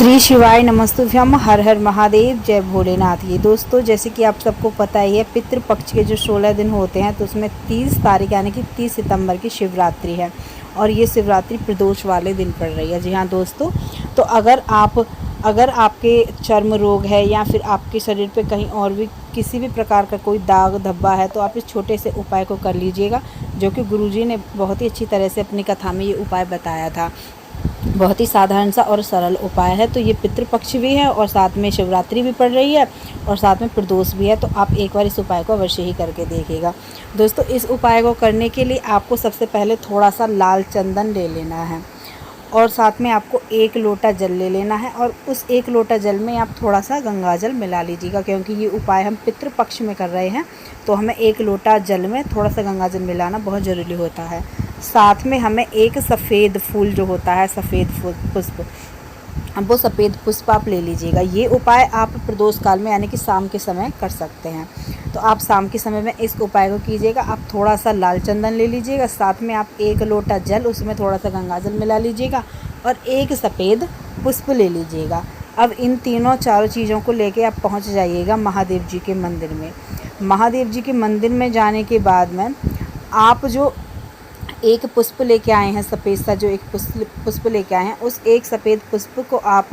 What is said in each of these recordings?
श्री शिवाय नमस्तुभ्यम, हर हर महादेव, जय भोलेनाथ। ये दोस्तों, जैसे कि आप सबको पता ही है, पितृपक्ष के जो 16 दिन होते हैं तो उसमें 30 तारीख यानी कि 30 सितंबर की शिवरात्रि है और ये शिवरात्रि प्रदोष वाले दिन पड़ रही है। जी हाँ दोस्तों, तो अगर आपके चर्म रोग है या फिर आपके शरीर पे कहीं और भी किसी भी प्रकार का कोई दाग धब्बा है तो आप इस छोटे से उपाय को कर लीजिएगा, जो कि गुरुजी ने बहुत ही अच्छी तरह से अपनी कथा में ये उपाय बताया था। बहुत ही साधारण सा और सरल उपाय है। तो ये पितृपक्ष भी है और साथ में शिवरात्रि भी पड़ रही है और साथ में प्रदोष भी है, तो आप एक बार इस उपाय को अवश्य ही करके देखिएगा। दोस्तों, इस उपाय को करने के लिए आपको सबसे पहले थोड़ा सा लाल चंदन ले लेना है और साथ में आपको 1 लोटा जल ले लेना है और उस 1 लोटा जल में आप थोड़ा सा गंगा जल मिला लीजिएगा, क्योंकि ये उपाय हम पितृपक्ष में कर रहे हैं तो हमें 1 लोटा जल में थोड़ा सा गंगा जल मिलाना बहुत ज़रूरी होता है। साथ में हमें एक सफ़ेद फूल जो होता है, सफ़ेद पुष्प, अब वो सफ़ेद पुष्प आप ले लीजिएगा। ये उपाय आप प्रदोष काल में यानी कि शाम के समय कर सकते हैं, तो आप शाम के समय में इस उपाय को कीजिएगा। आप थोड़ा सा लाल चंदन ले लीजिएगा, साथ में आप 1 लोटा जल, उसमें थोड़ा सा गंगा जल मिला लीजिएगा और एक सफ़ेद पुष्प ले लीजिएगा। अब इन तीनों चारों चीज़ों को लेके आप पहुंच जाइएगा महादेव जी के मंदिर में। महादेव जी के मंदिर में जाने के बाद में आप जो एक पुष्प लेके आए हैं, सफ़ेद सा जो एक पुष्प लेके आए हैं, उस एक सफ़ेद पुष्प को आप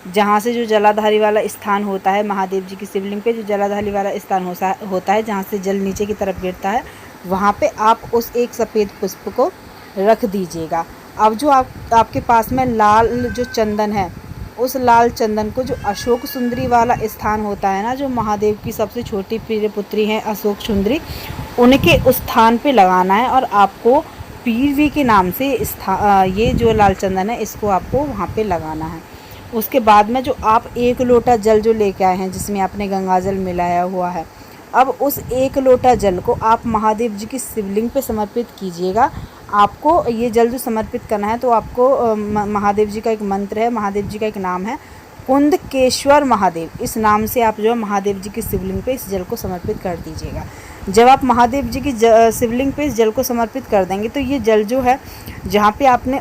जहाँ से जो जलाधारी वाला स्थान होता है, महादेव जी की शिवलिंग पे जो जलाधारी वाला स्थान होता है, जहाँ से जल नीचे की तरफ गिरता है, वहाँ पे आप उस एक सफ़ेद पुष्प को रख दीजिएगा। अब जो आपके पास में लाल जो चंदन है, उस लाल चंदन को जो अशोक सुंदरी वाला स्थान होता है ना, जो महादेव की सबसे छोटी प्रिय पुत्री हैं अशोक सुंदरी, उनके उस स्थान पे लगाना है और आपको पीरवी के नाम से ये जो लाल चंदन है इसको आपको वहाँ पे लगाना है। उसके बाद में जो आप 1 लोटा जल जो लेके आए हैं, जिसमें आपने गंगा जल मिलाया हुआ है, अब उस 1 लोटा जल को आप महादेव जी की शिवलिंग पे समर्पित कीजिएगा। आपको ये जल जो समर्पित करना है तो आपको महादेव जी का एक मंत्र है, महादेव जी का एक नाम है, कुंदकेश्वर महादेव, इस नाम से आप जो है महादेव जी की शिवलिंग पे इस जल को समर्पित कर दीजिएगा। जब आप महादेव जी की शिवलिंग पे इस जल को समर्पित कर देंगे तो ये जल जो है, जहाँ पे आपने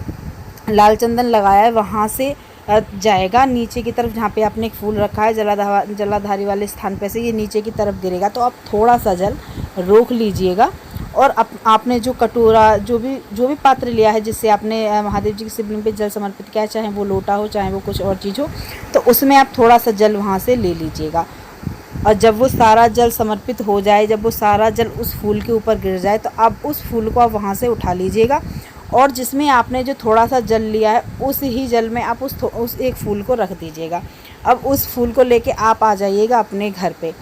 लाल चंदन लगाया है वहाँ से जाएगा नीचे की तरफ, जहाँ पे आपने एक फूल रखा है जलाधारी वाले स्थान पे से ये नीचे की तरफ गिरेगा। तो आप थोड़ा सा जल रोक लीजिएगा और आपने जो कटोरा जो भी पात्र लिया है जिससे आपने महादेव जी की शिवलिंग पे जल समर्पित किया है, चाहे वो लोटा हो चाहे वो कुछ और चीज़ हो, तो उसमें आप थोड़ा सा जल वहाँ से ले लीजिएगा। और जब वो सारा जल समर्पित हो जाए, जब वो सारा जल उस फूल के ऊपर गिर जाए, तो आप उस फूल को आप वहाँ से उठा लीजिएगा और जिसमें आपने जो थोड़ा सा जल लिया है उस ही जल में आप उस एक फूल को रख दीजिएगा। अब उस फूल को लेके आप आ जाइएगा अपने घर पे।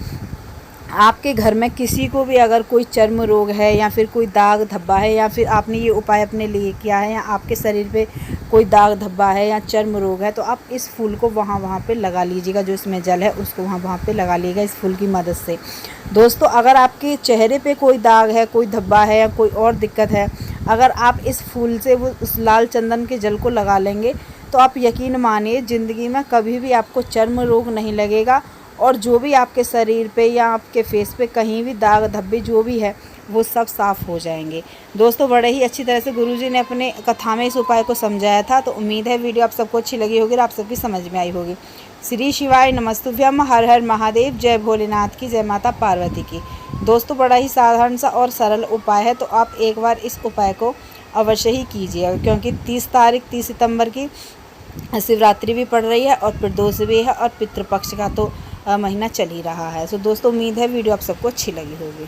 आपके घर में किसी को भी अगर कोई चर्म रोग है या फिर कोई दाग धब्बा है या फिर आपने ये उपाय अपने लिए किया है या आपके शरीर पे कोई दाग धब्बा है या चर्म रोग है, तो आप इस फूल को वहाँ पे लगा लीजिएगा। जो इसमें जल है उसको वहाँ पे लगा लीजिएगा इस फूल की मदद से। दोस्तों, अगर आपके चेहरे पे कोई दाग है, कोई धब्बा है या कोई और दिक्कत है, अगर आप इस फूल से वो उस लाल चंदन के जल को लगा लेंगे तो आप यकीन मानिए ज़िंदगी में कभी भी आपको चर्म रोग नहीं लगेगा और जो भी आपके शरीर पे या आपके फेस पे कहीं भी दाग धब्बे जो भी है वो सब साफ़ हो जाएंगे। दोस्तों, बड़े ही अच्छी तरह से गुरुजी ने अपने कथा में इस उपाय को समझाया था, तो उम्मीद है वीडियो आप सबको अच्छी लगी होगी और आप सबकी समझ में आई होगी। श्री शिवाय नमस्तुभ्यम, हर हर महादेव, जय भोलेनाथ की, जय माता पार्वती की। दोस्तों, बड़ा ही साधारण सा और सरल उपाय है, तो आप एक बार इस उपाय को अवश्य ही कीजिएगा, क्योंकि 30 सितंबर की शिवरात्रि भी पड़ रही है और प्रदोष भी है और पितृपक्ष का तो महीना चल ही रहा है। सो दोस्तों, उम्मीद है वीडियो आप सबको अच्छी लगी होगी।